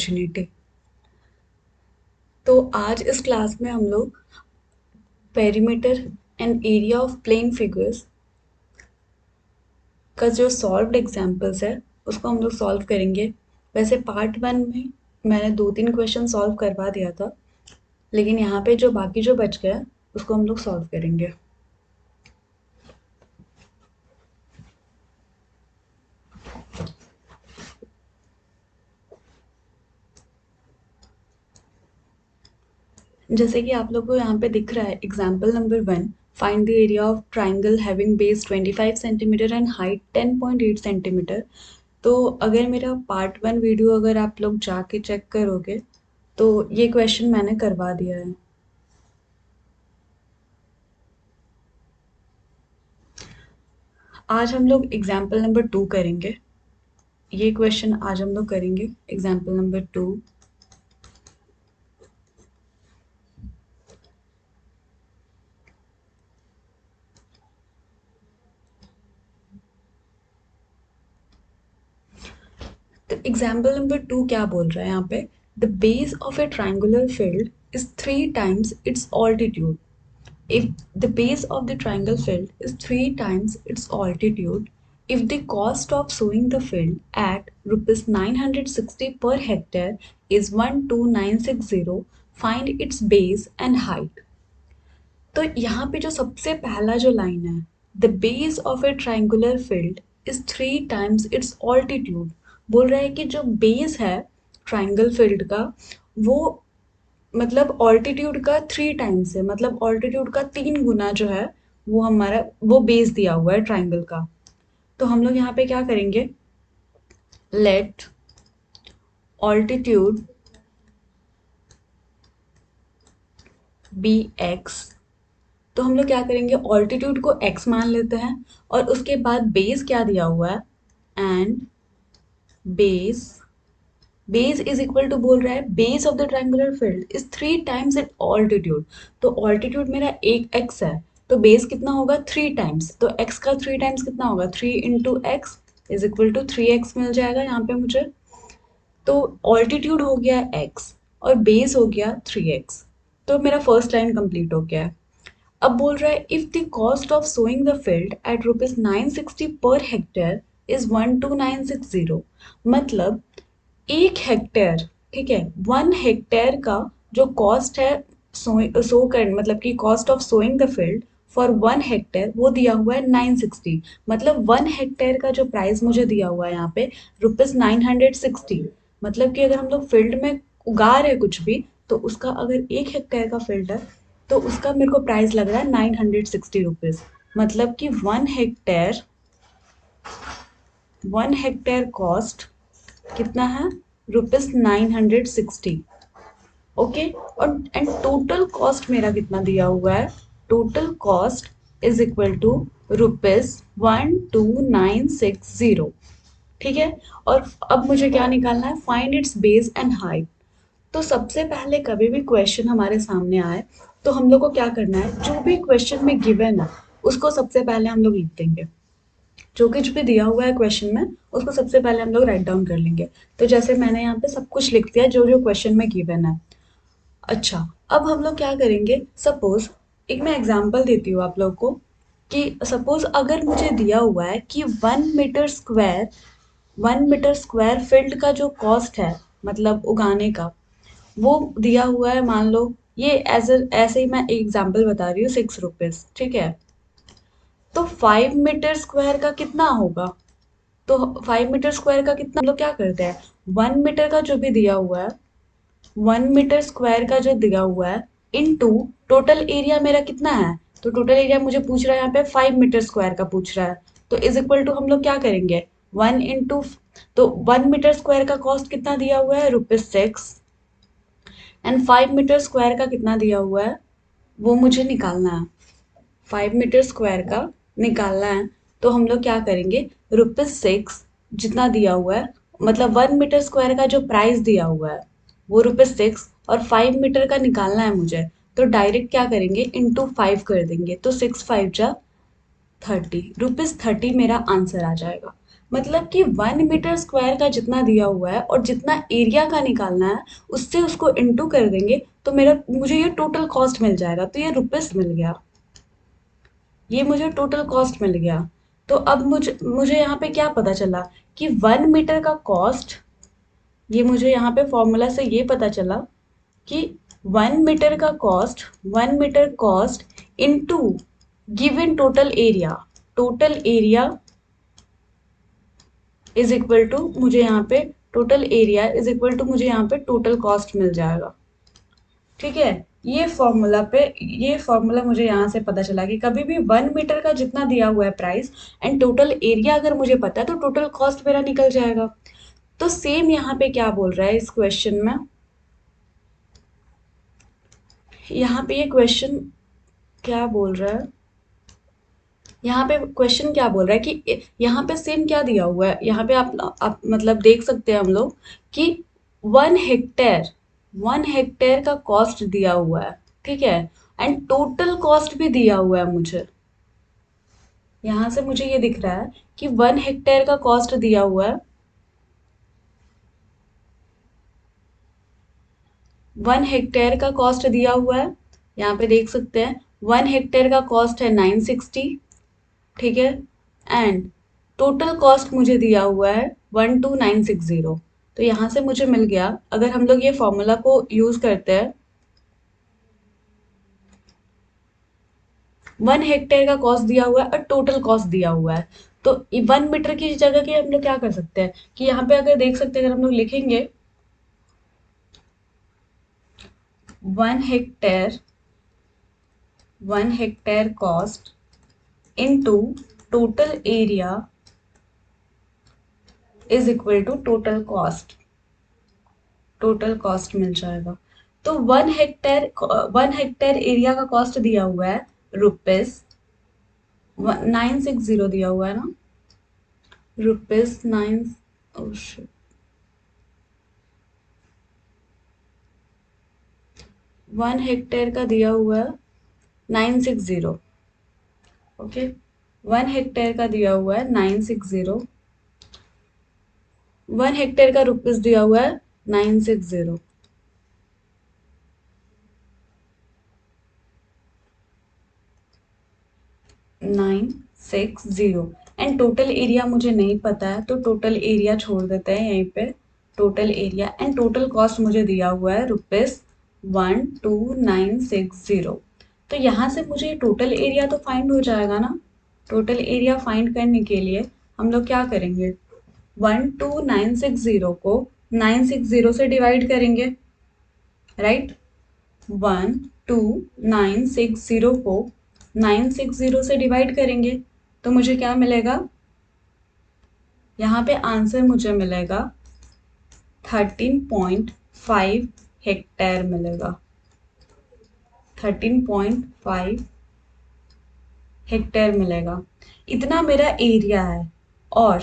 Opportunity. तो आज इस क्लास में हम लोग perimeter and area of plane figures का जो सॉल्व्ड एग्जांपल्स है उसको हम लोग सॉल्व करेंगे। वैसे पार्ट 1 में मैंने 2-3 क्वेश्चन सॉल्व करवा दिया था, लेकिन यहाँ पे जो बाकी जो बच गया उसको हम लोग सॉल्व करेंगे। जैसे कि आप लोग को यहाँ पे दिख रहा है example number 1, find the area of triangle having base 25 centimetre and height 10.8 centimetre. तो अगर मेरा पार्ट 1 वीडियो अगर आप लोग जाके चेक करोगे तो ये क्वेश्चन मैंने करवा दिया है। आज हम लोग एग्जाम्पल नंबर 2 करेंगे। ये क्वेश्चन आज हम लोग करेंगे एग्जाम्पल नंबर 2। तो एग्जाम्पल नंबर 2 क्या बोल रहा है यहाँ पे, the base of a triangular field is 3 times its altitude. If the base of the triangle field is 3 times its altitude, if the cost of sowing the field at rupees 960 per hectare is 12960, find its base and height. तो यहाँ पे जो सबसे पहला जो line है, the base of a triangular field is 3 times it's altitude, बोल रहा है कि जो बेस है ट्राइंगल फील्ड का वो मतलब ऑल्टीट्यूड का 3 टाइम्स है, मतलब ऑल्टीट्यूड का 3 गुना जो है वो हमारा वो बेस दिया हुआ है ट्राइंगल का। तो हम लोग यहाँ पे क्या करेंगे, लेट ऑल्टीट्यूड बी एक्स। तो हम लोग क्या करेंगे, ऑल्टीट्यूड को x मान लेते हैं और उसके बाद बेस क्या दिया हुआ है, and base is equal to बोल रहा है base of the triangular field is 3 times it altitude. तो ऑल्टीट्यूड मेरा एक x है, तो बेस कितना होगा 3 टाइम्स, तो x का 3 टाइम्स कितना होगा 3 into x is equal to 3x मिल जाएगा यहाँ पे मुझे। तो ऑल्टीट्यूड हो गया x और बेस हो गया 3x। तो मेरा फर्स्ट लाइन कंप्लीट हो गया है। अब बोल रहा है if the cost of sowing the field at rupees 960 per hectare is 12960, मतलब 1 हेक्टेयर, ठीक है, 1 हेक्टेयर का जो कॉस्ट है सो कर मतलब कि cost of sowing the field for 1 hectare वो दिया हुआ है 960, मतलब 1 हेक्टेयर का जो प्राइस मुझे दिया हुआ है यहाँ पे रुपीज 960। मतलब कि अगर हम लोग फील्ड में उगा रहे कुछ भी तो उसका अगर 1 हेक्टेयर का फील्ड है तो उसका मेरे को प्राइस लग रहा है 960 रुपीज। मतलब कि 1 हेक्टेयर कॉस्ट कितना है रुपीज 960। ओके, और एंड टोटल कॉस्ट मेरा कितना दिया हुआ है, total cost is equal to rupees 12960। ठीक है, और अब मुझे क्या निकालना है, find its base and height. तो सबसे पहले कभी भी क्वेश्चन हमारे सामने आए तो हम लोग को क्या करना है, जो भी क्वेश्चन में गिवन है उसको सबसे पहले हम लोग लिख देंगे। जो कुछ भी दिया हुआ है क्वेश्चन में उसको सबसे पहले हम लोग राइट डाउन कर लेंगे। तो जैसे मैंने यहाँ पे सब कुछ लिख दिया जो जो क्वेश्चन में गिवन है। अच्छा, अब हम लोग क्या करेंगे, सपोज एक मैं एग्जांपल देती हूँ आप लोग को कि सपोज अगर मुझे दिया हुआ है कि 1 मीटर स्क्वायर फील्ड का जो कॉस्ट है मतलब उगाने का वो दिया हुआ है, मान लो ये ऐसे ही मैं एग्जांपल बता रही हूँ 6 रुपीज, ठीक है। तो 5 मीटर स्क्वायर का कितना होगा, तो 5 मीटर स्क्वायर का कितना, हम लोग क्या करते हैं 1 मीटर का जो भी दिया हुआ है 1 मीटर स्क्वायर का जो दिया हुआ है इनटू टोटल एरिया मेरा कितना है, तो टोटल एरिया मुझे पूछ रहा है यहाँ पे 5 मीटर स्क्वायर का पूछ रहा है, तो इज इक्वल टू हम लोग क्या करेंगे 1 इंटू, तो 1 मीटर स्क्वायर का कॉस्ट कितना दिया हुआ है रुपीज 6 एंड 5 मीटर स्क्वायर का कितना दिया हुआ है वो मुझे निकालना है, 5 मीटर स्क्वायर का निकालना है। तो हम लोग क्या करेंगे, रुपीज 6 जितना दिया हुआ है मतलब 1 मीटर स्क्वायर का जो प्राइस दिया हुआ है वो रुपीज 6 और 5 मीटर का निकालना है मुझे, तो डायरेक्ट क्या करेंगे इंटू 5 कर देंगे, तो 6 5 जा 30, रुपीज 30 मेरा आंसर आ जाएगा। मतलब कि 1 मीटर स्क्वायर का जितना दिया हुआ है और जितना एरिया का निकालना है, उससे उसको इंटू कर देंगे तो मेरा मुझे ये टोटल कॉस्ट मिल जाएगा। तो ये रुपीस मिल गया, ये मुझे टोटल कॉस्ट मिल गया। तो अब मुझे मुझे यहाँ पे क्या पता चला कि 1 मीटर का कॉस्ट, ये मुझे यहाँ पे फॉर्मूला से ये पता चला कि 1 meter cost into given total area is equal to मुझे यहाँ पे total area is equal to मुझे यहाँ पे टोटल कॉस्ट मिल जाएगा। ठीक है, ये फॉर्मूला मुझे यहाँ से पता चला कि कभी भी 1 मीटर का जितना दिया हुआ है प्राइस एंड टोटल एरिया अगर मुझे पता है तो टोटल कॉस्ट मेरा निकल जाएगा। तो सेम यहाँ पे क्या बोल रहा है इस क्वेश्चन में, यहाँ पे ये क्वेश्चन क्या बोल रहा है, यहाँ पे क्वेश्चन क्या बोल रहा है कि यहाँ पे सेम क्या दिया हुआ है, यहाँ पे आप मतलब देख सकते हैं हम लोग कि 1 हेक्टेयर का कॉस्ट दिया हुआ है। ठीक है, एंड टोटल कॉस्ट भी दिया हुआ है मुझे, यहाँ से मुझे ये दिख रहा है कि 1 हेक्टेयर का कॉस्ट दिया हुआ है, 1 हेक्टेयर का कॉस्ट दिया हुआ है, यहाँ पे देख सकते हैं 1 हेक्टेयर का कॉस्ट है 960। ठीक है, एंड टोटल कॉस्ट मुझे दिया हुआ है 12960। तो यहाँ से मुझे मिल गया, अगर हम लोग ये फॉर्मूला को यूज करते हैं, 1 हेक्टेयर का कॉस्ट दिया हुआ है और टोटल कॉस्ट दिया हुआ है। तो 1 मीटर की जगह के हम लोग क्या कर सकते हैं कि यहाँ पे अगर देख सकते हैं, अगर हम लोग लिखेंगे 1 hectare 1 hectare cost into total area is equal to total cost मिल जाएगा। तो 1 हेक्टेयर एरिया का कॉस्ट दिया हुआ है रुपीज 960 दिया हुआ है ना, रुपीज 1 हेक्टेयर का दिया हुआ है 960। ओके, 1 हेक्टेयर का दिया हुआ है 960, 1 हेक्टेयर का रुपीज दिया हुआ है 960। 960 एंड टोटल एरिया मुझे नहीं पता है तो टोटल एरिया छोड़ देते हैं यहीं पे। Total area and total cost मुझे दिया हुआ है रुपीज 12960। तो यहाँ से मुझे टोटल एरिया तो फाइंड हो जाएगा ना। टोटल एरिया फाइंड करने के लिए हम लोग क्या करेंगे, 12960 को 960 से डिवाइड करेंगे, राइट। 12960 को 960 से डिवाइड करेंगे तो मुझे क्या मिलेगा, यहाँ पे आंसर मुझे मिलेगा 13.5 हेक्टेयर मिलेगा, 13.5 हेक्टेयर मिलेगा। इतना मेरा एरिया है और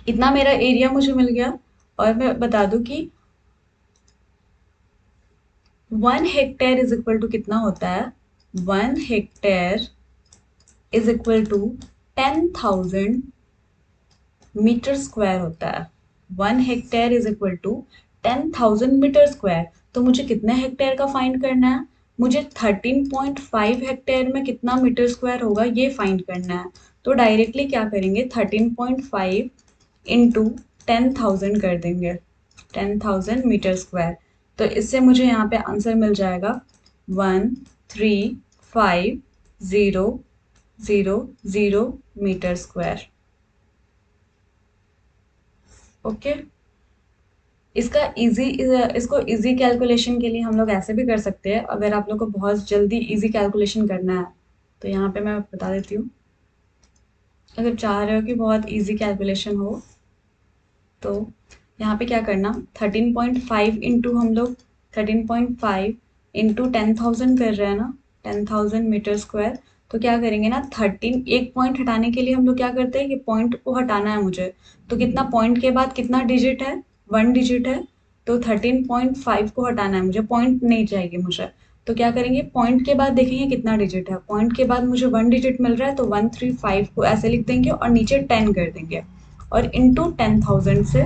इतना मेरा एरिया मुझे मिल गया। और मैं बता दूं कि 1 हेक्टेयर इज इक्वल टू कितना होता है, 1 hectare is equal to 10,000 meter square होता है। 1 hectare is equal to 10,000 meter square. तो मुझे कितने हेक्टेयर का फाइंड करना है, मुझे 13.5 हेक्टेयर में कितना मीटर स्क्वायर होगा ये फाइंड करना है। तो डायरेक्टली क्या करेंगे, 13.5 इंटू 10,000 कर देंगे, 10,000 मीटर स्क्वायर। तो इससे मुझे यहाँ पे आंसर मिल जाएगा 135000 मीटर स्क्वायर। ओके, इसको इजी कैलकुलेशन के लिए हम लोग ऐसे भी कर सकते हैं। अगर आप लोग को बहुत जल्दी इजी कैलकुलेशन करना है तो यहाँ पे मैं बता देती हूँ। अगर चाह रहे हो कि बहुत इजी कैलकुलेशन हो तो यहाँ पे क्या करना, 13.5 इंटू हम लोग 13.5 इंटू 10,000 कर रहे हैं ना, 10,000 मीटर स्क्वायर। तो क्या करेंगे ना, एक पॉइंट हटाने के लिए हम लोग क्या करते हैं कि पॉइंट को हटाना है मुझे। तो कितना पॉइंट के बाद कितना डिजिट है, 1 डिजिट है। तो 13.5 को हटाना है मुझे, पॉइंट नहीं चाहिए मुझे। तो क्या करेंगे, पॉइंट के बाद देखेंगे कितना डिजिट है। पॉइंट के बाद मुझे 1 डिजिट मिल रहा है, तो 135 को ऐसे लिख देंगे और नीचे 10 कर देंगे और इंटू 10,000 से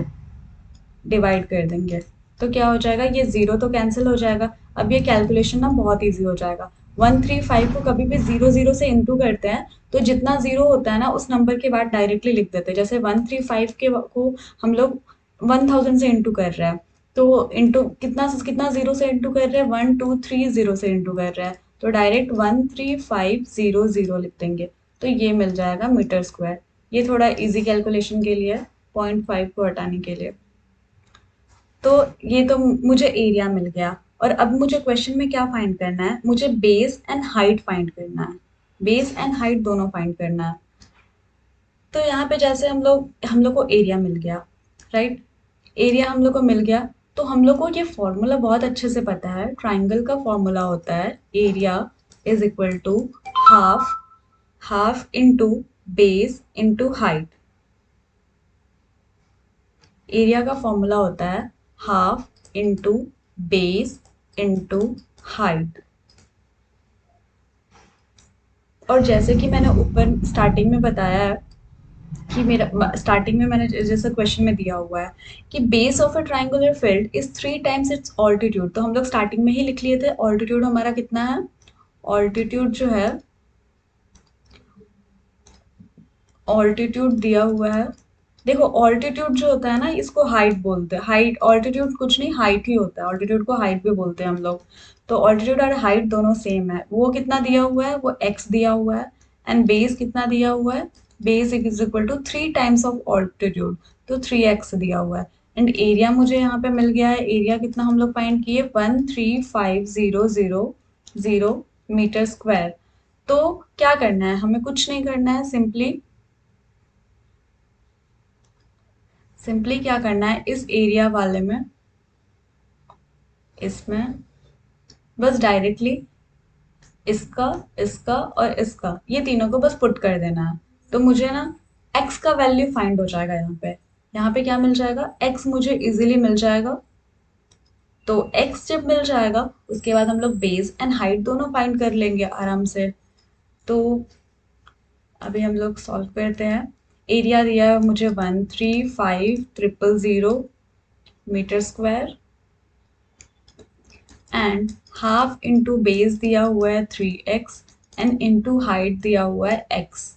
डिवाइड कर देंगे। तो क्या हो जाएगा, ये ज़ीरो तो कैंसिल हो जाएगा। अब ये कैलकुलेशन ना बहुत ईजी हो जाएगा। 135 को कभी भी ज़ीरो ज़ीरो से इंटू करते हैं तो जितना ज़ीरो होता है ना उस नंबर के बाद डायरेक्टली लिख देते हैं। जैसे 135 के को हम लोग 1000 से इंटू कर रहे हैं, तो इंटू कितना कितना ज़ीरो से इंटू कर रहे हैं, 1230 से इंटू कर रहे हैं, तो डायरेक्ट 13500 लिख देंगे। तो ये मिल जाएगा मीटर स्क्वायर। ये थोड़ा इजी कैलकुलेशन के लिए है, 0.5 को हटाने के लिए। तो ये तो मुझे एरिया मिल गया। और अब मुझे क्वेश्चन में क्या फाइंड करना है, मुझे बेस एंड हाइट फाइंड करना है। बेस एंड हाइट दोनों फाइंड करना है। तो यहाँ पे जैसे हम लोग को एरिया मिल गया, राइट। एरिया हम लोग को मिल गया, तो हम लोग को ये फॉर्मूला बहुत अच्छे से पता है। ट्राइंगल का फॉर्मूला होता है area is equal to half, half into base into height. Area का फॉर्मूला होता है half into base into height. और जैसे कि मैंने ऊपर स्टार्टिंग में बताया है कि मेरा स्टार्टिंग में मैंने जैसा क्वेश्चन में दिया हुआ है कि base of a triangular field is 3 times it's altitude. तो हम लोग स्टार्टिंग में ही लिख लिए थे ऑल्टीट्यूड हमारा कितना है। ऑल्टीट्यूड जो है, ऑल्टीट्यूड दिया हुआ है। देखो ऑल्टीट्यूड जो होता है ना इसको हाइट बोलते हैं। हाइट ऑल्टीट्यूड कुछ नहीं, हाइट ही होता है। ऑल्टीट्यूड को हाइट भी बोलते हैं हम लोग। तो ऑल्टीट्यूड और हाइट दोनों सेम है। वो कितना दिया हुआ है, वो एक्स दिया हुआ है। एंड बेस कितना दिया हुआ है, base is equal to 3 times of altitude, तो 3x दिया हुआ है। एंड एरिया मुझे यहाँ पे मिल गया है। एरिया कितना हम लोग फाइंड किए, 135,000 मीटर स्क्वायर। तो क्या करना है, हमें कुछ नहीं करना है। सिंपली क्या करना है, इस एरिया वाले में, इसमें बस डायरेक्टली इसका, इसका और इसका, ये तीनों को बस पुट कर देना है। तो मुझे ना x का वैल्यू फाइंड हो जाएगा यहाँ पे। यहाँ पे क्या मिल जाएगा, x मुझे इजीली मिल जाएगा। तो x जब मिल जाएगा उसके बाद हम लोग बेस एंड हाइट दोनों फाइंड कर लेंगे आराम से। तो अभी हम लोग सॉल्व करते हैं। एरिया दिया है मुझे 135,000 meter square and half into base दिया हुआ है 3x एंड इंटू हाइट दिया हुआ है x।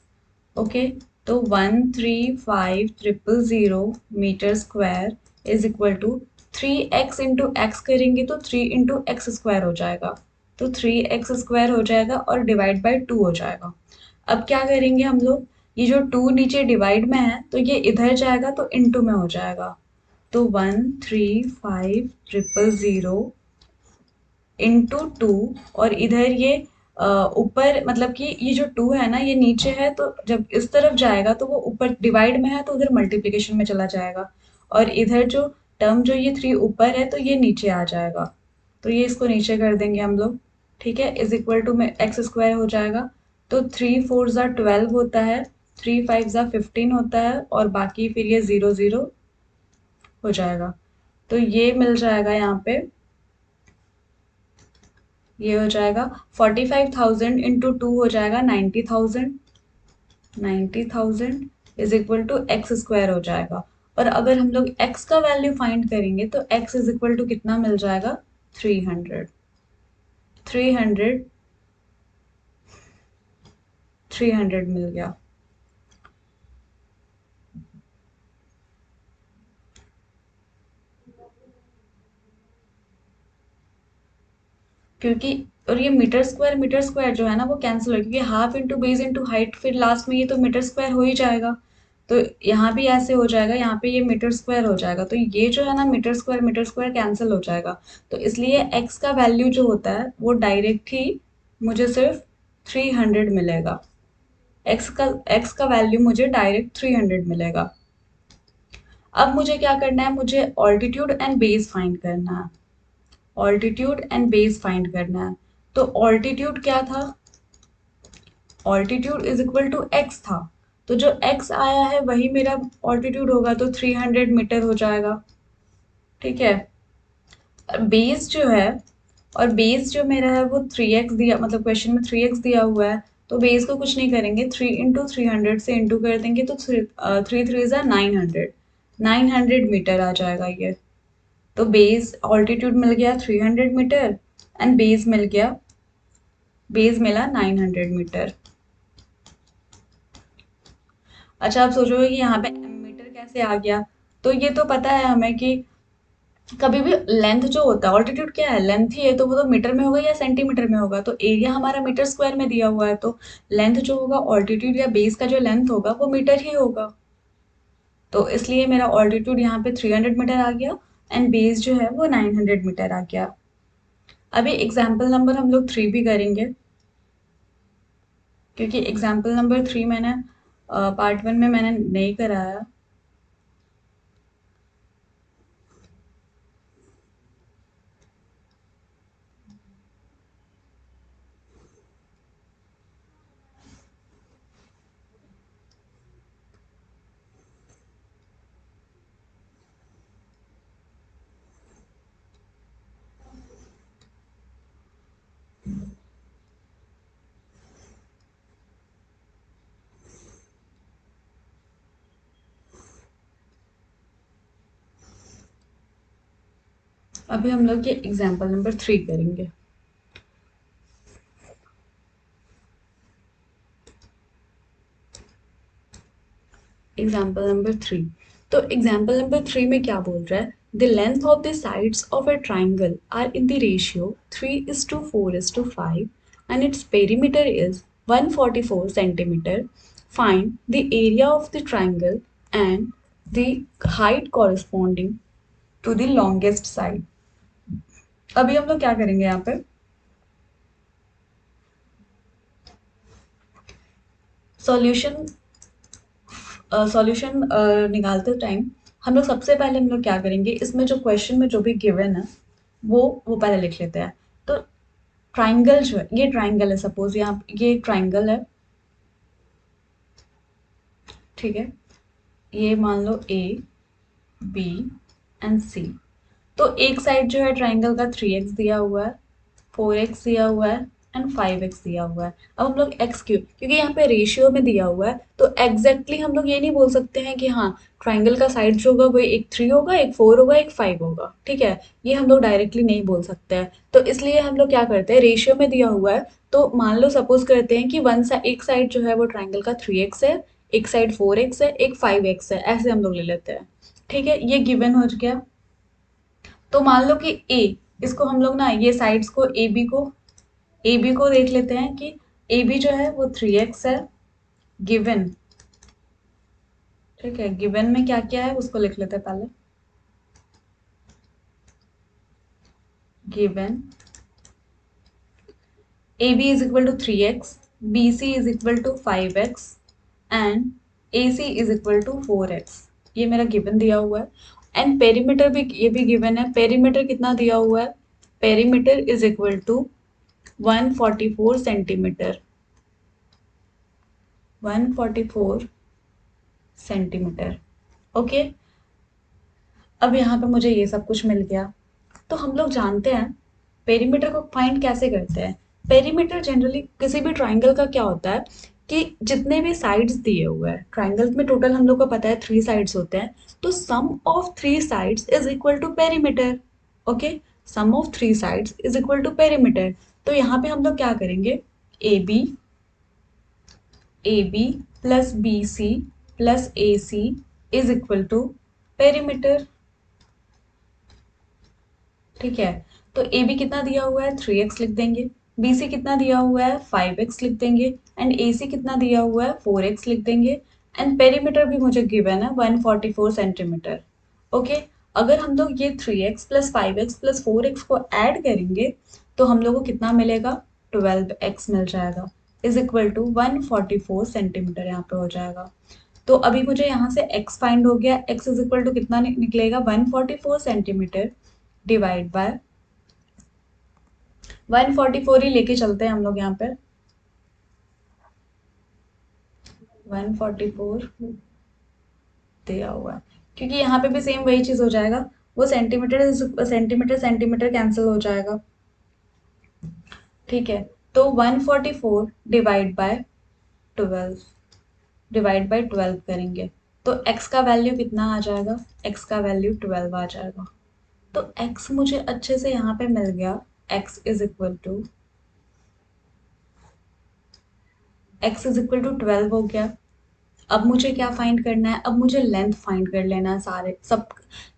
ओके, तो 135,000 meter square is equal to 3x into x करेंगे तो 3 इंटू एक्स स्क्वायर हो जाएगा, तो 3x स्क्वायर हो जाएगा और डिवाइड बाई 2 हो जाएगा। अब क्या करेंगे हम लोग, ये जो 2 नीचे डिवाइड में है तो ये इधर जाएगा तो इंटू में हो जाएगा। तो 135,000 इंटू टू, और इधर ये ऊपर मतलब कि ये जो टू है ना ये नीचे है, तो जब इस तरफ जाएगा तो वो ऊपर डिवाइड में है तो उधर मल्टीप्लिकेशन में चला जाएगा। और इधर जो टर्म जो ये 3 ऊपर है तो ये नीचे आ जाएगा, तो ये इसको नीचे कर देंगे हम लोग। ठीक है, इज इक्वल टू में एक्स स्क्वायर हो जाएगा। तो 3 4 ज़ा 12 होता है, 3 5 ज़ा 15 होता है, और बाकी फिर ये 0 0 हो जाएगा। तो ये मिल जाएगा यहाँ पे, ये हो जाएगा 45,000 इंटू टू हो जाएगा 90,000। 90,000 is equal to x square हो जाएगा। और अगर हम लोग x का वैल्यू फाइंड करेंगे तो x इज इक्वल टू कितना मिल जाएगा, 300। 300 300 मिल गया। क्योंकि और ये मीटर स्क्वायर जो है ना वो कैंसिल हो, क्योंकि half into base into height फिर लास्ट में ये तो मीटर स्क्वायर हो ही जाएगा। तो यहाँ भी ऐसे हो जाएगा, यहाँ पे ये मीटर स्क्वायर हो जाएगा, तो ये जो है ना मीटर स्क्वायर कैंसिल हो जाएगा। तो इसलिए x का वैल्यू जो होता है वो डायरेक्ट ही मुझे सिर्फ 300 मिलेगा। x का वैल्यू मुझे डायरेक्ट 300 मिलेगा। अब मुझे क्या करना है, मुझे ऑल्टीट्यूड एंड बेस फाइंड करना है। ऑल्टीट्यूड एंड बेस फाइंड करना है। तो ऑल्टीट्यूड क्या था, altitude is equal to x था, तो जो एक्स आया है वही मेरा ऑल्टीट्यूड होगा, तो 300 मीटर हो जाएगा। ठीक है, बेस जो है और बेस जो मेरा है वो 3x दिया, मतलब क्वेश्चन में 3x दिया हुआ है, तो बेस को कुछ नहीं करेंगे, 3 × 300 से इंटू कर देंगे, तो 3 3 ज़ा 900, 900 मीटर आ जाएगा ये। तो बेस ऑल्टीट्यूड मिल गया 300 मीटर एंड बेस मिला 900 मीटर। अच्छा, आप सोचोगे कि यहाँ पे मीटर कैसे आ गया, तो ये तो पता है हमें कि कभी भी लेंथ जो होता है, ऑल्टीट्यूड क्या है, लेंथ ही है, तो वो तो मीटर में होगा या सेंटीमीटर में होगा, तो एरिया हमारा मीटर स्क्वायर में दिया हुआ है, तो लेंथ जो होगा ऑल्टीट्यूड या बेस का जो लेंथ होगा वो मीटर ही होगा। तो इसलिए मेरा ऑल्टीट्यूड यहाँ पे 300 मीटर आ गया एंड बेस जो है वो 900 मीटर आ गया। अभी एग्जाम्पल नंबर हम लोग 3 भी करेंगे, क्योंकि एग्जाम्पल नंबर 3 मैंने पार्ट 1 में मैंने नहीं कराया। अभी हम लोग ये एग्जाम्पल नंबर 3 करेंगे। एग्जाम्पल नंबर 3, तो एग्जाम्पल नंबर 3 में क्या बोल रहा है, the length of the sides of a triangle are in the ratio 3:4:5 and its perimeter is 144 centimeter. Find the area of the triangle and the height corresponding to the longest side. अभी हम लोग क्या करेंगे यहाँ पे, solution solution निकालते time हम लोग सबसे पहले हम लोग क्या करेंगे, इसमें जो क्वेश्चन में जो भी गिवन है वो पहले लिख लेते हैं। तो ट्राइंगल जो है, ये ट्राइंगल है, सपोज यहाँ ये ट्राइंगल है, ठीक है, ये मान लो ए बी एंड सी। तो एक साइड जो है ट्राइंगल का 3x दिया हुआ है, 4x दिया हुआ है एंड 5x दिया हुआ है। अब हम लोग x क्यों, क्योंकि यहाँ पे रेशियो में दिया हुआ है, तो एग्जैक्टली हम लोग ये नहीं बोल सकते हैं कि हाँ ट्राइंगल का साइड जो होगा वो एक 3 होगा, एक 4 होगा, एक 5 होगा, ठीक है, ये हम लोग डायरेक्टली नहीं बोल सकते हैं। तो इसलिए हम लोग क्या करते हैं, रेशियो में दिया हुआ है, तो मान लो सपोज करते हैं कि एक साइड जो है वो ट्राइंगल का 3x है, एक साइड 4x है, एक 5x है, ऐसे हम लोग ले लेते हैं, ठीक है, ये गिवन हो गया। तो मान लो कि ए, इसको हम लोग ना ये साइड्स को ए बी को देख लेते हैं कि ए बी जो है वो 3x है, गिवन, ठीक है, गिवन में क्या क्या है उसको लिख लेते हैं पहले, given A B is equal to 3x, B C is equal to 5x and A C is equal to 4x। ये मेरा गिवन दिया हुआ है एंड पेरीमीटर भी ये भी गिवन है, पेरीमीटर कितना दिया हुआ है, perimeter is equal to 144 centimeter, 144 centimeter, okay. अब यहाँ पे मुझे ये सब कुछ मिल गया, तो हम लोग जानते हैं पेरीमीटर को फाइंड कैसे करते हैं। पेरीमीटर जनरली किसी भी ट्राइंगल का क्या होता है कि जितने भी साइड्स दिए हुए हैं, ट्राइंगल में टोटल हम लोग को पता है 3 साइड्स होते हैं, तो sum of 3 sides is equal to perimeter, okay, sum of 3 sides is equal to perimeter. तो यहाँ पे हम लोग क्या करेंगे, A B plus B C plus A C is equal to perimeter, ठीक है। तो ए बी कितना दिया हुआ है 3x लिख देंगे, बी सी कितना दिया हुआ है 5x लिख देंगे एंड ए सी कितना दिया हुआ है 4x लिख देंगे एंड पेरीमीटर भी मुझे गिवन है 144 सेंटीमीटर, ओके। अगर हम लोग ये 3x plus 5x plus 4x को ऐड करेंगे तो हम लोग को कितना मिलेगा, 12x मिल जाएगा, इज इक्वल टू 144 सेंटीमीटर यहाँ पे हो जाएगा। तो अभी मुझे यहाँ से x फाइंड हो गया, x इज इक्वल टू कितना निकलेगा 144 सेंटीमीटर डिवाइड बाय 144 ही लेके चलते हैं हम लोग यहाँ पे, 144 दिया हुआ है, क्योंकि यहाँ पे भी सेम वही चीज हो जाएगा, वो सेंटीमीटर सेंटीमीटर सेंटीमीटर कैंसिल हो जाएगा, ठीक है, तो 144 डिवाइड बाय 12 करेंगे तो x का वैल्यू कितना आ जाएगा, x का वैल्यू 12 आ जाएगा। तो x मुझे अच्छे से यहाँ पे मिल गया, x इज इक्वल टू 12 हो गया। अब मुझे क्या फाइंड करना है, अब मुझे लेंथ फाइंड कर लेना है, सारे सब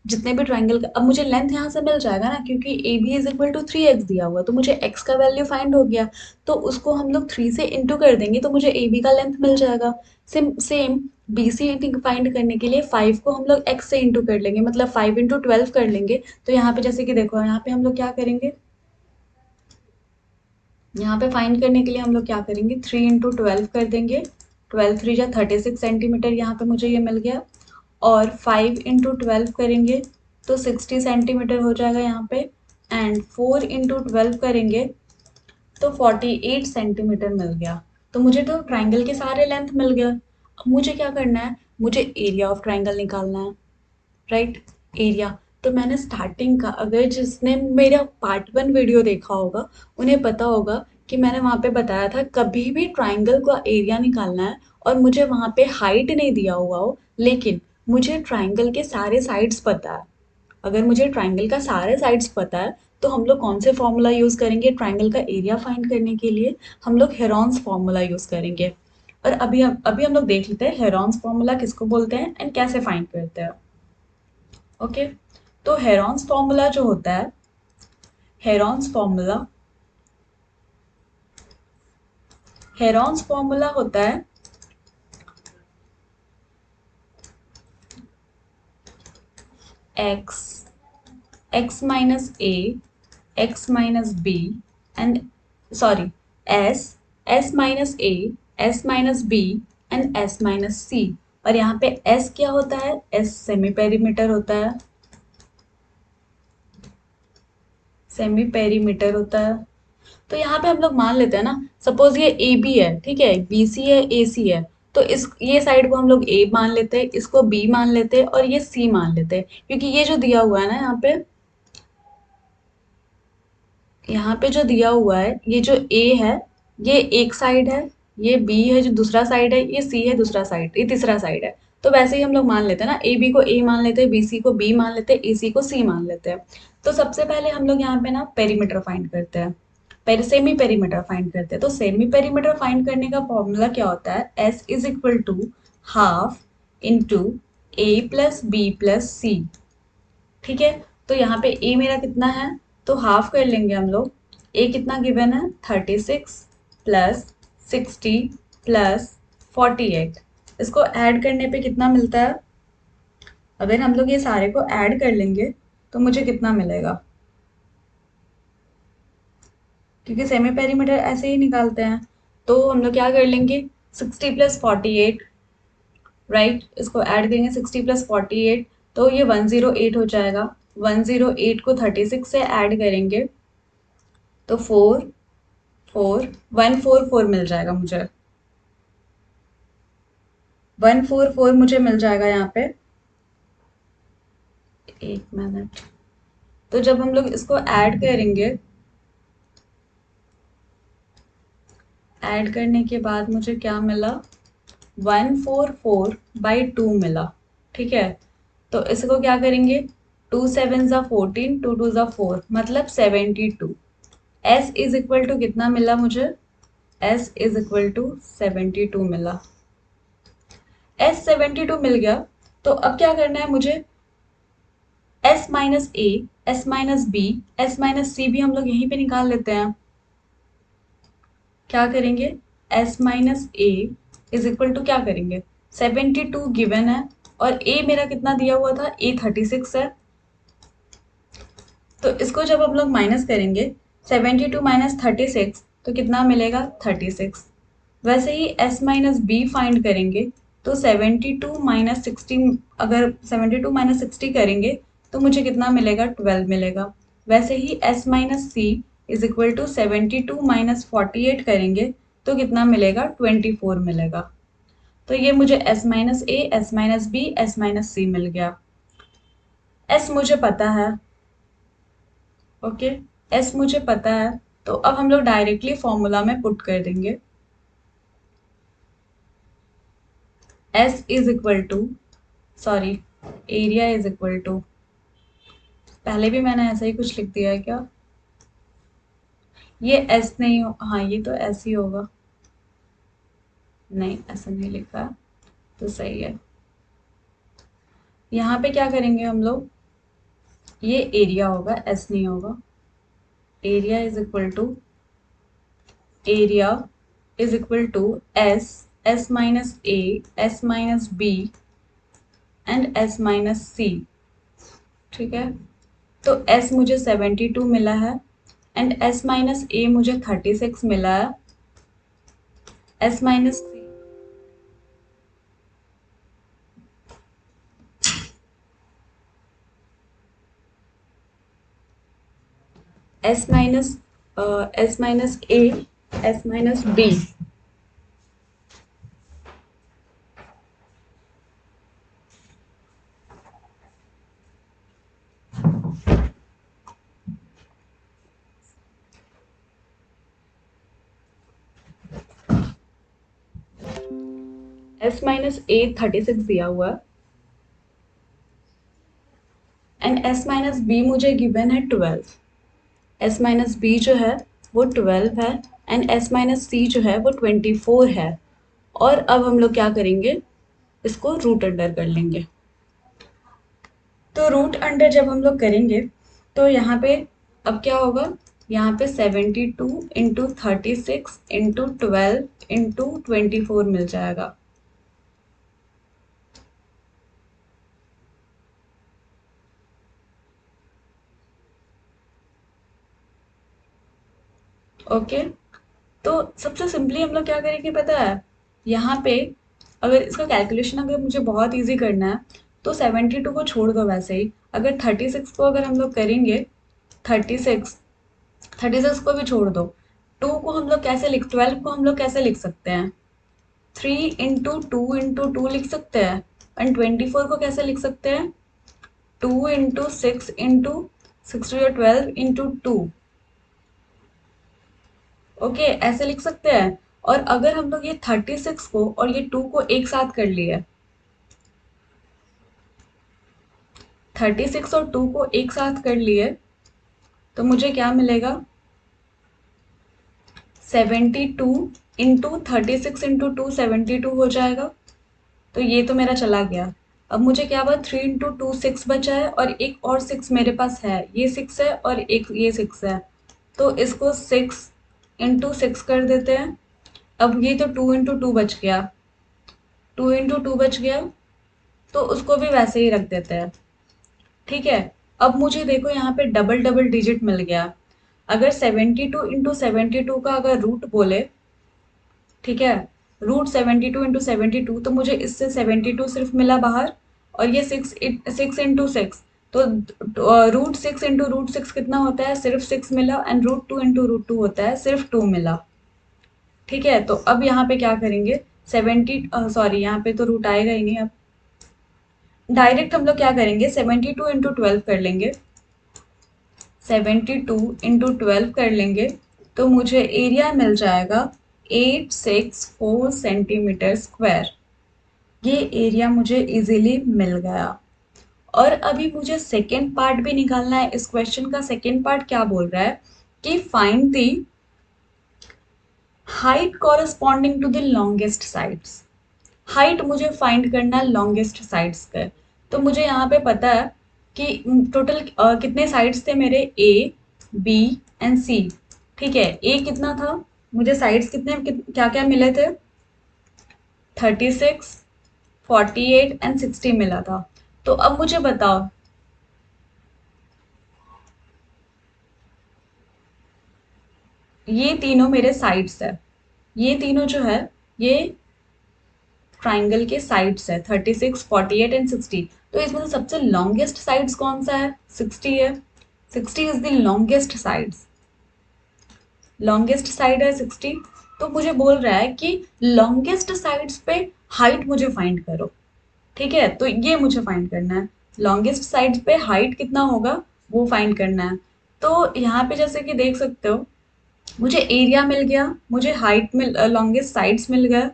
जितने भी ट्राइंगल का। अब मुझे लेंथ यहाँ से मिल जाएगा ना, क्योंकि A B is equal to 3x दिया हुआ, तो मुझे x का वैल्यू फाइंड हो गया। तो उसको हम लोग 3 से इंटू कर देंगे तो मुझे ए बी का लेंथ मिल जाएगा। Same same B C find करने के लिए 5 को हम लोग x से इंटू कर लेंगे, मतलब 5 इंटू 12 कर लेंगे। तो यहाँ पे जैसे कि देखो, यहाँ पे हम लोग क्या करेंगे, यहाँ पे फाइंड करने के लिए हम लोग क्या करेंगे, 3 इंटू 12 कर देंगे। 12 3 जा 36 सेंटीमीटर, यहाँ पे मुझे ये मिल गया। और 5 इंटू 12 करेंगे तो 60 सेंटीमीटर हो जाएगा यहाँ पे। एंड 4 इंटू 12 करेंगे तो 48 सेंटीमीटर मिल गया। तो मुझे तो ट्राइंगल के सारे लेंथ मिल गया। अब मुझे क्या करना है, मुझे एरिया ऑफ ट्राइंगल निकालना है, राइट। एरिया, तो मैंने स्टार्टिंग का, अगर जिसने मेरा पार्ट 1 वीडियो देखा होगा उन्हें पता होगा कि मैंने वहाँ पे बताया था कभी भी ट्राइंगल का एरिया निकालना है और मुझे वहाँ पे हाइट नहीं दिया हुआ हो, लेकिन मुझे ट्राइंगल के सारे साइड्स पता है। अगर मुझे ट्राइंगल का सारे साइड्स पता है तो हम लोग कौन से फॉर्मूला यूज़ करेंगे ट्राइंगल का एरिया फाइंड करने के लिए, हम लोग हेरॉन्स फॉर्मूला यूज़ करेंगे। और अभी हम लोग देख लेते हैं हेरॉन्स फॉर्मूला किसको बोलते हैं एंड कैसे फाइंड करते हैं। ओके, तो हेरॉन्स फॉर्मूला जो होता है, हेरॉन्स फॉर्मूला हेरॉन्स फॉर्मूला होता है x x minus a x minus b and sorry s s minus a s minus b and s minus c। और यहाँ पे s क्या होता है, s सेमी पेरीमीटर होता है, सेमी पेरीमीटर होता है। तो यहाँ पे हम लोग मान लेते हैं ना, सपोज ये ए बी है, ठीक है, बी सी है, ए सी है। तो इस ये साइड को हम लोग ए मान लेते हैं, इसको बी मान लेते हैं और ये सी मान लेते हैं, क्योंकि ये जो दिया हुआ है ना यहाँ पे जो दिया हुआ है, ये जो ए है ये एक साइड है, ये बी है जो दूसरा साइड है, ये सी है दूसरा साइड, ये तीसरा साइड है। तो वैसे ही हम लोग मान लेते हैं ना, ए बी को ए मान लेते हैं, बी सी को बी मान लेते हैं, ए सी को सी मान लेते हैं। तो सबसे पहले हम लोग यहाँ पे ना पेरीमीटर फाइंड करते हैं, सेमी पेरीमीटर फाइंड करते हैं। तो सेमी पेरीमीटर फाइंड करने का फॉर्मूला क्या होता है, S is equal to half into A plus B plus C. ठीक है, तो यहाँ पे ए मेरा कितना है, तो हाफ कर लेंगे हम लोग। ए कितना गिवन है, 36 प्लस 60 प्लस 48। इसको ऐड करने पे कितना मिलता है, अगर हम लोग ये सारे को ऐड कर लेंगे तो मुझे कितना मिलेगा, क्योंकि सेमी पेरीमीटर ऐसे ही निकालते हैं। तो हम लोग क्या कर लेंगे, 60 प्लस 48, राइट, इसको ऐड करेंगे 60 प्लस 48 तो ये 108 हो जाएगा। 108 को 36 से ऐड करेंगे तो 144 मिल जाएगा मुझे, 144 मुझे मिल जाएगा यहाँ पे। एक मिनट, तो जब हम लोग इसको ऐड करेंगे, ऐड करने के बाद मुझे क्या मिला, 144/2 मिला। ठीक है, तो इसको क्या करेंगे, 2 7 ज़ा 14, 2 2 ज़ा 4, मतलब 72। s इज इक्वल टू कितना मिला मुझे, s इज इक्वल टू 72 मिला। s 72 मिल गया, तो अब क्या करना है मुझे, s minus A, s minus B, s minus C भी हम लोग यहीं पे निकाल लेते हैं। क्या करेंगे, s minus A is equal to क्या करेंगे, 72 गिवन है और a मेरा कितना दिया हुआ था, a 36 है। तो इसको जब हम लोग माइनस करेंगे, 72 माइनस 36 तो कितना मिलेगा, 36। वैसे ही s माइनस बी फाइंड करेंगे तो 72 माइनस 16, अगर 72 माइनस 60 करेंगे तो मुझे कितना मिलेगा, 12 मिलेगा। वैसे ही s minus C is equal to 72 minus 48 करेंगे तो कितना मिलेगा, 24 मिलेगा। तो ये मुझे s minus A, s minus B, s minus C मिल गया। s मुझे पता है, ओके, s मुझे पता है, तो अब हम लोग डायरेक्टली फॉर्मूला में पुट कर देंगे। S is equal to, sorry, area is equal to, पहले भी मैंने ऐसा ही कुछ लिख दिया है क्या? ये एस नहीं हो, हाँ ये तो एस ही होगा, नहीं ऐसा नहीं लिखा है, तो सही है। यहाँ पे क्या करेंगे हम लोग, ये एरिया होगा, एस नहीं होगा। Area is equal to, area is equal to S, S minus A, S minus B and S minus C. ठीक है, तो एस मुझे 72 मिला है एंड एस माइनस ए मुझे 36 मिला है। S minus C, S minus, S minus A, S minus B, S minus A 36 दिया हुआ है एंड एस माइनस बी मुझे गिवन है 12। एस माइनस बी जो है वो 12 है एंड एस माइनस सी जो है वो 24 है। और अब हम लोग क्या करेंगे, इसको रूट अंडर कर लेंगे। तो रूट अंडर जब हम लोग करेंगे तो यहाँ पे अब क्या होगा, यहाँ पे 72 इंटू 36 इंटू 12 इंटू 24 मिल जाएगा। ओके, तो सबसे सिंपली हम लोग क्या करेंगे पता है, यहाँ पे अगर इसका कैलकुलेशन अगर मुझे बहुत इजी करना है तो 72 को छोड़ दो वैसे ही, अगर 36 को अगर हम लोग करेंगे, 36, 36 को भी छोड़ दो, 2 को हम लोग कैसे लिख, 12 को हम लोग कैसे लिख सकते हैं, 3 इंटू 2 लिख सकते हैं। एंड 24 को कैसे लिख सकते हैं, 2 इंटू 6 इंटू 6 12 इंटू 2। ओके, ऐसे लिख सकते हैं। और अगर हम लोग ये 36 को और ये 2 को एक साथ कर लिए, 36 और 2 को एक साथ कर लिए, तो मुझे क्या मिलेगा, 72 इंटू 36 इंटू 2 72 हो जाएगा। तो ये तो मेरा चला गया। अब मुझे क्या हुआ, 3 इंटू 2 6 बचा है और एक और 6 मेरे पास है, ये 6 है और एक ये 6 है, तो इसको 6 इंटू 6 कर देते हैं। अब ये तो 2 इंटू 2 बच गया, 2 इंटू 2 बच गया, तो उसको भी वैसे ही रख देते हैं। ठीक है, अब मुझे देखो यहाँ पे डबल डबल डिजिट मिल गया। अगर 72 इंटू 72 का अगर रूट बोले, ठीक है, रूट 72 इंटू 72, तो मुझे इससे 72 सिर्फ मिला बाहर, और ये 6 इंटू 6, तो रूट 6 इंटू रूट 6 कितना होता है, सिर्फ 6 मिला, एंड रूट 2 इंटू रूट 2 होता है, सिर्फ 2 मिला। ठीक है, तो अब यहाँ पे क्या करेंगे, 70, सॉरी यहाँ पे तो रूट आएगा ही नहीं, अब डायरेक्ट हम लोग क्या करेंगे, 72 इंटू 12 कर लेंगे, 72 इंटू 12 कर लेंगे, तो मुझे एरिया मिल जाएगा 864 सेंटीमीटर स्क्वायर। ये एरिया मुझे इजीली मिल गया। और अभी मुझे सेकेंड पार्ट भी निकालना है। इस क्वेश्चन का सेकेंड पार्ट क्या बोल रहा है कि find the height corresponding to the longest sides. Height मुझे फाइंड करना है लॉन्गेस्ट साइड्स का। तो मुझे यहाँ पे पता है कि टोटल कितने साइड्स थे मेरे, ए, बी एंड सी। ठीक है, ए कितना था, मुझे साइड्स क्या क्या मिले थे, 36, 48 एंड 60 मिला था। तो अब मुझे बताओ, ये तीनों मेरे साइड्स है, ये तीनों जो है ये ट्राइंगल के साइड्स है, 36, 48 एंड 60। तो इसमें से सबसे लॉन्गेस्ट साइड्स कौन सा है, 60 है। 60 is the longest sides, longest side है 60। तो मुझे बोल रहा है कि लॉन्गेस्ट साइड्स पे हाइट मुझे फाइंड करो। ठीक है, तो ये मुझे फाइंड करना है, लॉन्गेस्ट साइड्स पे हाइट कितना होगा वो फाइंड करना है। तो यहाँ पे जैसे कि देख सकते हो, मुझे एरिया मिल गया, मुझे हाइट मिल लॉन्गेस्ट साइड्स मिल गया।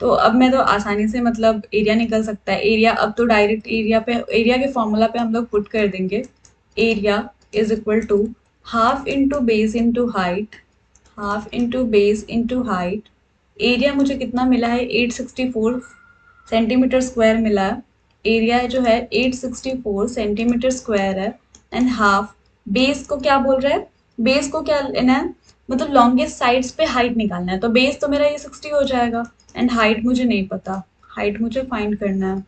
तो अब मैं तो आसानी से मतलब एरिया निकल सकता है। एरिया अब तो डायरेक्ट एरिया पे, एरिया के फॉर्मूला पे हम लोग पुट कर देंगे। Area is equal to half into base into height, half into base into height. Area मुझे कितना मिला है, 864 सेंटीमीटर स्क्वायर मिला है। एरिया जो है 864 सेंटीमीटर स्क्वायर है। एंड हाफ, बेस को क्या बोल रहा है, बेस को क्या लेना है, मतलब लॉन्गेस्ट साइड्स पे हाइट निकालना है। तो बेस तो मेरा ये 60 हो जाएगा। एंड हाइट मुझे नहीं पता, हाइट मुझे फाइंड करना है।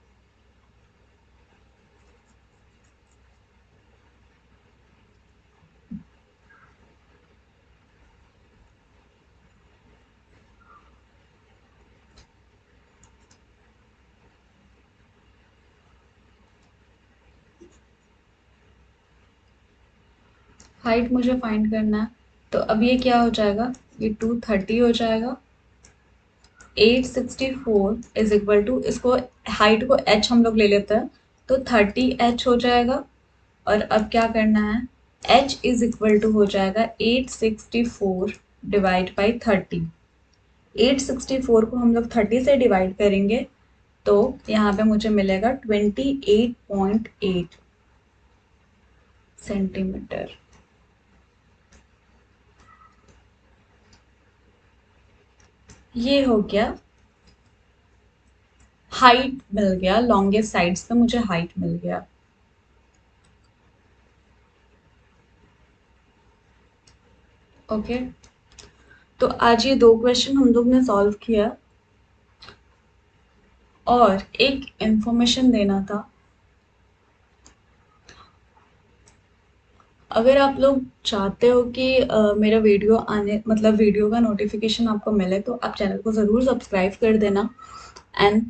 हाइट मुझे फाइंड करना है। तो अब ये क्या हो जाएगा, ये 230 हो जाएगा। 864 इज इक्वल टू, इसको हाइट को h हम लोग ले लेते हैं, तो 30h हो जाएगा। और अब क्या करना है, h इज इक्वल टू हो जाएगा 864 डिवाइड बाई 30। 864 को हम लोग 30 से डिवाइड करेंगे तो यहाँ पे मुझे मिलेगा 28.8 सेंटीमीटर। ये हो गया, हाइट मिल गया, लॉन्गेस्ट साइड्स पे मुझे हाइट मिल गया। ओके, तो आज ये दो क्वेश्चन हम लोग ने सॉल्व किया। और एक इंफॉर्मेशन देना था, अगर आप लोग चाहते हो कि मेरा वीडियो आने, मतलब वीडियो का नोटिफिकेशन आपको मिले, तो आप चैनल को ज़रूर सब्सक्राइब कर देना। एंड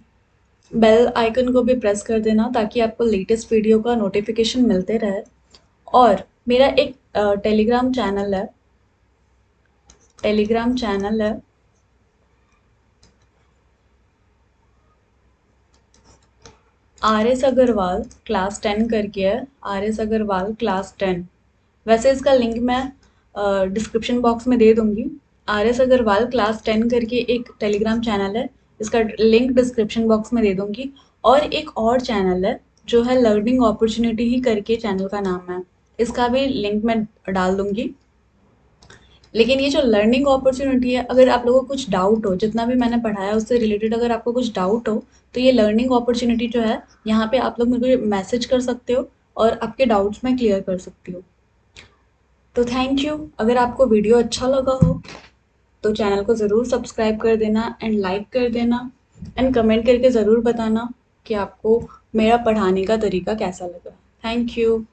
बेल आइकन को भी प्रेस कर देना ताकि आपको लेटेस्ट वीडियो का नोटिफिकेशन मिलते रहे। और मेरा एक टेलीग्राम चैनल है, टेलीग्राम चैनल है आर एस अग्रवाल क्लास 10 करके है, आर एस अग्रवाल क्लास 10। वैसे इसका लिंक मैं डिस्क्रिप्शन बॉक्स में दे दूंगी। आर एस अग्रवाल क्लास 10 करके एक टेलीग्राम चैनल है, इसका लिंक डिस्क्रिप्शन बॉक्स में दे दूंगी। और एक और चैनल है जो है लर्निंग अपॉर्चुनिटी ही करके चैनल का नाम है, इसका भी लिंक मैं डाल दूंगी। लेकिन ये जो लर्निंग अपॉर्चुनिटी है, अगर आप लोगों को कुछ डाउट हो, जितना भी मैंने पढ़ाया उससे रिलेटेड अगर आपको कुछ डाउट हो, तो ये लर्निंग अपॉर्चुनिटी जो है, यहाँ पे आप लोग मुझे मैसेज कर सकते हो और आपके डाउट्स मैं क्लियर कर सकती हूँ। तो थैंक यू। अगर आपको वीडियो अच्छा लगा हो तो चैनल को ज़रूर सब्सक्राइब कर देना एंड लाइक कर देना। एंड कमेंट करके ज़रूर बताना कि आपको मेरा पढ़ाने का तरीका कैसा लगा। Thank you.